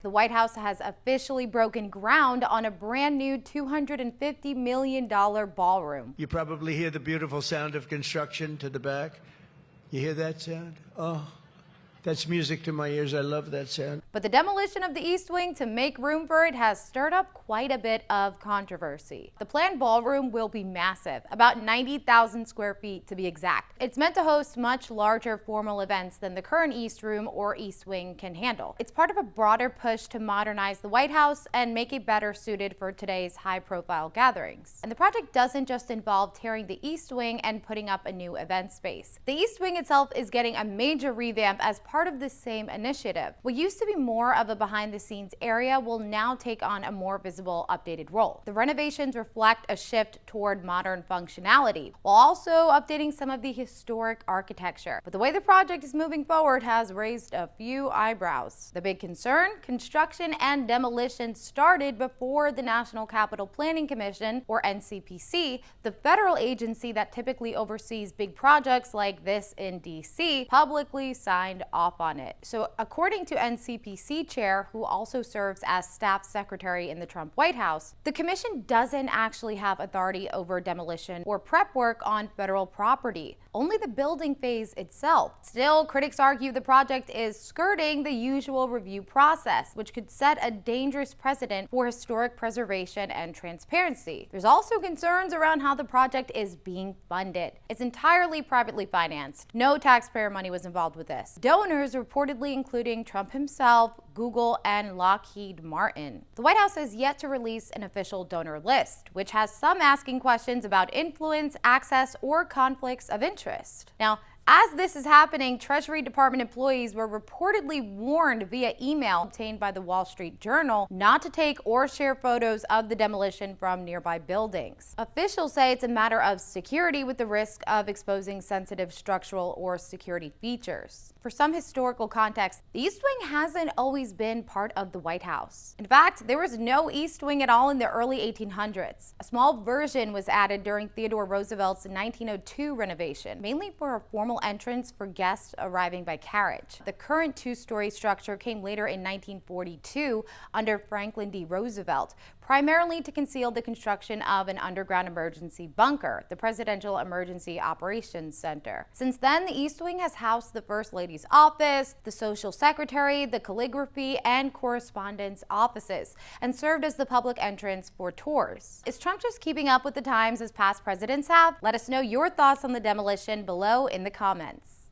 The White House has officially broken ground on a brand new $250 million ballroom. You probably hear the beautiful sound of construction to the back. You hear that sound? Oh, that's music to my ears. I love that sound. But the demolition of the East Wing to make room for it has stirred up quite a bit of controversy. The planned ballroom will be massive, about 90,000 square feet to be exact. It's meant to host much larger formal events than the current East Room or East Wing can handle. It's part of a broader push to modernize the White House and make it better suited for today's high-profile gatherings. And the project doesn't just involve tearing the East Wing and putting up a new event space. The East Wing itself is getting a major revamp as part of this same initiative. What used to be more of a behind-the-scenes area will now take on a more visible, updated role. The renovations reflect a shift toward modern functionality, while also updating some of the historic architecture. But the way the project is moving forward has raised a few eyebrows. The big concern? Construction and demolition started before the National Capital Planning Commission, or NCPC, the federal agency that typically oversees big projects like this in D.C., publicly signed off on it. So according to NCPC chair, who also serves as staff secretary in the Trump White House, the commission doesn't actually have authority over demolition or prep work on federal property, only the building phase itself. Still, critics argue the project is skirting the usual review process, which could set a dangerous precedent for historic preservation and transparency. There's also concerns around how the project is being funded. It's entirely privately financed. No taxpayer money was involved with this. Donors reportedly including Trump himself, Google, and Lockheed Martin. The White House has yet to release an official donor list, which has some asking questions about influence, access, or conflicts of interest. Now, as this is happening, Treasury Department employees were reportedly warned via email obtained by the Wall Street Journal not to take or share photos of the demolition from nearby buildings. Officials say it's a matter of security with the risk of exposing sensitive structural or security features. For some historical context, the East Wing hasn't always been part of the White House. In fact, there was no East Wing at all in the early 1800s. A small version was added during Theodore Roosevelt's 1902 renovation, mainly for a formal entrance for guests arriving by carriage. The current two-story structure came later in 1942 under Franklin D. Roosevelt, primarily to conceal the construction of an underground emergency bunker, the Presidential Emergency Operations Center. Since then, the East Wing has housed the First Lady's office, the Social Secretary, the Calligraphy, and Correspondence offices, and served as the public entrance for tours. Is Trump just keeping up with the times as past presidents have? Let us know your thoughts on the demolition below in the comments.